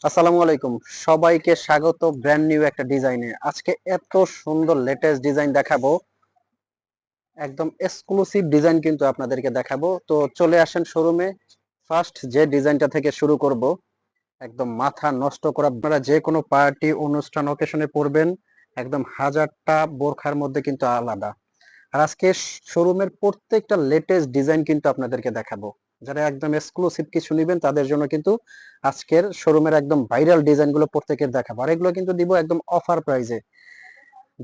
আসসালামু আলাইকুম, সবাইকে স্বাগত ব্র্যান্ড নিউ একটা ডিজাইনে। আজকে এত সুন্দর লেটেস্ট ডিজাইন দেখাবো, একদম এক্সক্লুসিভ ডিজাইন কিন্তু আপনাদেরকে দেখাবো। তো চলে আসেন শোরুমে। ফার্স্ট যে ডিজাইনটা থেকে শুরু করব, একদম মাথা নষ্ট করা, আপনারা যে কোনো পার্টি অনুষ্ঠান অকেশনে পরবেন, একদম হাজারটা বোরখার মধ্যে কিন্তু আলাদা। আর আজকে শোরুমের প্রত্যেকটা লেটেস্ট ডিজাইন কিন্তু আপনাদেরকে দেখাবো। যারা একদম এক্সক্লুসিভ কিছু নেবেন তাদের জন্য কিন্তু আজকের শোরুমের একদম ভাইরাল ডিজাইনগুলো প্রত্যেকের দেখাবো, আর এগুলো কিন্তু দিব একদম অফার প্রাইজে।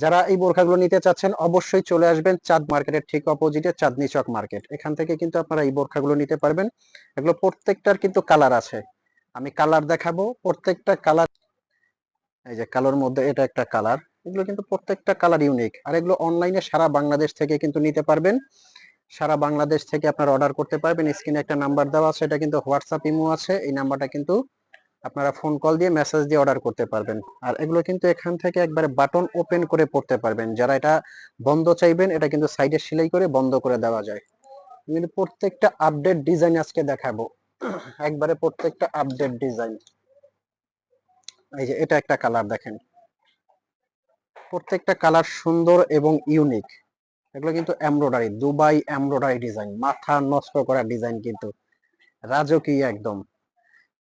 যারা এই বোরখাগুলো নিতে চাচ্ছেন অবশ্যই চলে আসবেন চাঁদ মার্কেটের ঠিক অপোজিটে চাঁদনি চক মার্কেট। এখান থেকে কিন্তু আপনারা এই বোরখাগুলো নিতে পারবেন। এগুলো প্রত্যেকটার কিন্তু কালার আছে, আমি কালার দেখাবো প্রত্যেকটা কালার। এই যে কালোর মধ্যে এটা একটা কালার, এগুলো কিন্তু প্রত্যেকটা কালার ইউনিক। আর এগুলো অনলাইনে সারা বাংলাদেশ থেকে কিন্তু নিতে পারবেন। সারা বাংলাদেশ থেকে আপনারা অর্ডার করতে পারবেন। স্ক্রিনে একটা নাম্বার দেওয়া আছে, এটা কিন্তু হোয়াটসঅ্যাপ ইমো আছে, এই নাম্বারটা কিন্তু আপনারা ফোন কল দিয়ে মেসেজ দিয়ে অর্ডার করতে পারবেন। আর এগুলো কিন্তু এখান থেকে একবারে বাটন ওপেন করে পড়তে পারবেন। যারা এটা বন্ধ চাইবেন, এটা কিন্তু সাইডে সেলাই করে বন্ধ করে দেওয়া যায়। কিন্তু প্রত্যেকটা আপডেট ডিজাইন আজকে দেখাবো, একবারে প্রত্যেকটা আপডেট ডিজাইন। এই যে এটা একটা কালার দেখেন, প্রত্যেকটা কালার সুন্দর এবং ইউনিক। এগুলো কিন্তু এমব্রয়ডারি, দুবাই এমব্রয়ডারি ডিজাইন, মাথা নষ্ট করা ডিজাইন, কিন্তু রাজকীয় একদম।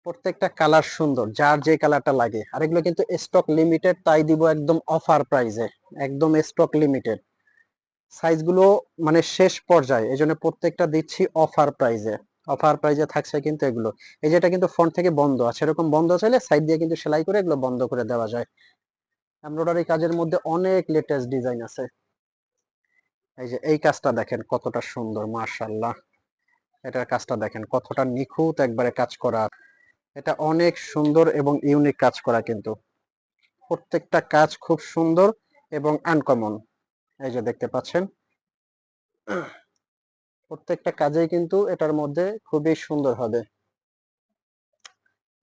প্রত্যেকটা কালার সুন্দর, যার যে কালারটা লাগে। আর এগুলো কিন্তু স্টক লিমিটেড, তাই দিব একদম অফার প্রাইসে, একদম স্টক লিমিটেড। সাইজগুলো মানে শেষ পর্যায়ে, এই জন্য প্রত্যেকটা দিচ্ছি অফার প্রাইসে। অফার প্রাইসে থাকছে কিন্তু এগুলো। এই যেটা কিন্তু ফ্রন্ট থেকে বন্ধ আছে, এরকম বন্ধ চাইলে সাইড দিয়ে কিন্তু সেলাই করে এগুলো বন্ধ করে দেওয়া যায়। এমব্রয়ডারি কাজের মধ্যে অনেক লেটেস্ট ডিজাইন আছে। এই যে এই কাজটা দেখেন কতটা সুন্দর, মাশাআল্লাহ। এটার কাজটা দেখেন কতটা নিখুঁত একবারে কাজ করা। এটা অনেক সুন্দর এবং ইউনিক কাজ করা কিন্তু। প্রত্যেকটা কাজ খুব সুন্দর এবং আনকমন। এই যে দেখতে পাচ্ছেন, প্রত্যেকটা কাজেই কিন্তু এটার মধ্যে খুবই সুন্দর হবে।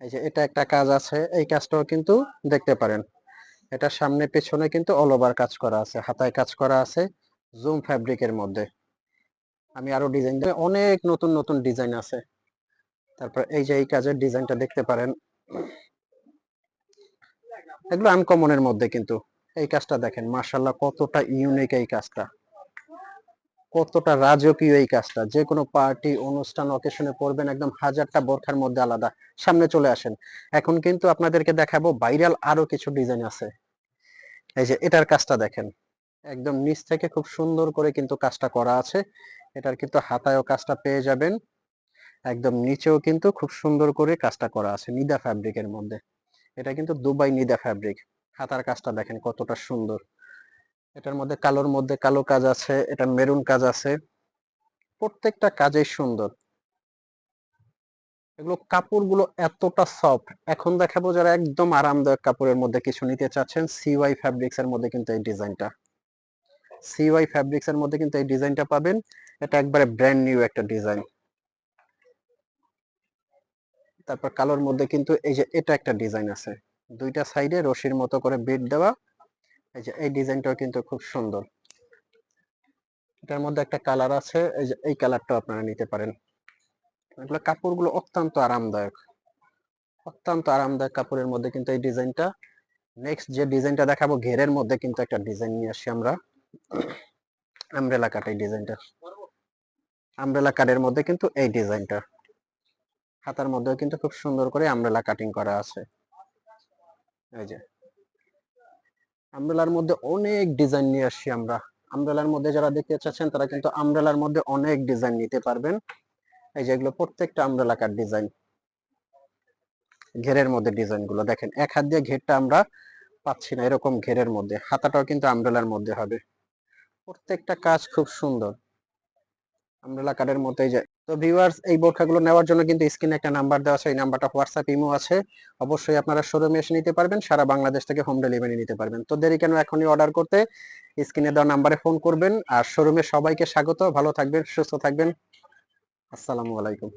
এই যে এটা একটা কাজ আছে, এই কাজটাও কিন্তু দেখতে পারেন। এটা সামনে পেছনে কিন্তু অল ওভার কাজ করা আছে, হাতায় কাজ করা আছে জুম ফ্যাব্রিকের মধ্যে। আমি আরো ডিজাইন, অনেক নতুন নতুন ডিজাইন আছে। তারপর এই যে এই কাজের ডিজাইনটা দেখতে পারেন, এগুলো আনকমনের মধ্যে কিন্তু। এই কাজটা দেখেন মাশাআল্লাহ, কতটা ইউনিক এই কাজটা, কতটা রাজকীয় এই কাজটা। যে কোনো পার্টি অনুষ্ঠান অকেশনে পড়বেন, একদম হাজারটা বোরখার মধ্যে আলাদা। সামনে চলে আসেন, এখন কিন্তু আপনাদেরকে দেখাবো ভাইরাল আরো কিছু ডিজাইন আছে। এই যে এটার কাজটা দেখেন, একদম নিচ থেকে খুব সুন্দর করে কিন্তু কাজটা করা আছে। এটার কিন্তু হাতায়ও কাজটা পেয়ে যাবেন, একদম নিচেও কিন্তু খুব সুন্দর করে কাজটা করা আছে নিদা ফ্যাব্রিকের মধ্যে। এটা কিন্তু দুবাই নিদা ফ্যাব্রিক। হাতার কাজটা দেখেন কতটা সুন্দর। এটার মধ্যে কালোর মধ্যে কালো কাজ আছে, এটা মেরুন কাজ আছে, প্রত্যেকটা কাজেই সুন্দর। এগুলো কাপড়গুলো এতটা সফট। এখন দেখাবো যারা একদম আরামদায়ক কাপড়ের মধ্যে কিছু নিতে চাচ্ছেন, সিওয়াই ফ্যাব্রিক্স এর মধ্যে কিন্তু এই ডিজাইনটা, সিওয়াই ফ্যাব্রিক্স এর মধ্যে কিন্তু এই ডিজাইনটা পাবেন। এটা একবারে ব্র্যান্ড নিউ একটা ডিজাইন। তারপর কালোর মধ্যে কিন্তু এই যে এটা একটা ডিজাইন আছে, দুইটা সাইডে রশির মতো করে বিট দেওয়া। এই যে এই ডিজাইনটাও কিন্তু খুব সুন্দর। এটার মধ্যে একটা কালার আছে, এই যে এই কালারটাও আপনারা নিতে পারেন। এগুলো কাপড়গুলো অত্যন্ত আরামদায়ক, অত্যন্ত আরামদায়ক কাপড়ের মধ্যে কিন্তু এই ডিজাইনটা। নেক্সট যে ডিজাইনটা দেখাবো, ঘেরের মধ্যে কিন্তু একটা ডিজাইন নিয়ে আসি আমরা, আমব্রেলা কাট। এই ডিজাইনটা আমব্রেলা কাটের মধ্যে কিন্তু এই ডিজাইনটা, হাতার মধ্যেও কিন্তু খুব সুন্দর করে আমব্রেলা কাটিং করা আছে। এই যে আমব্রেলার মধ্যে অনেক ডিজাইন নিয়ে আসছি আমরা। আমব্রেলার মধ্যে যারা দেখতে চাচ্ছেন তারা কিন্তু আমব্রেলার মধ্যে অনেক ডিজাইন নিতে পারবেন। এই যে এগুলো প্রত্যেকটা আমব্রেলা কাট ডিজাইন। ঘেরের মধ্যে ডিজাইন গুলো দেখেন, এক হাত দিয়ে ঘেরটা আমরা পাচ্ছি না, এরকম ঘেরের মধ্যে হাতাটাও কিন্তু আমব্রেলার মধ্যে হবে। প্রত্যেকটা কাজ খুব সুন্দর আমব্রেলা কাটের মধ্যে। যায় তো ভিউয়ার্স, এই বোরখাগুলো নেওয়ার জন্য কিন্তু স্ক্রিনে একটা নাম্বার দেওয়া আছে, এই নাম্বারটা হোয়াটসঅ্যাপ ইমো আছে। অবশ্যই আপনারা শোরুমে এসে নিতে পারবেন, সারা বাংলাদেশ থেকে হোম ডেলিভারি নিতে পারবেন। তো দেরি কেন, এখনই অর্ডার করতে স্ক্রিনে দেওয়া নাম্বারে ফোন করবেন। আর শোরুমে সবাইকে স্বাগত, ভালো থাকবেন, সুস্থ থাকবেন। আসসালামু আলাইকুম।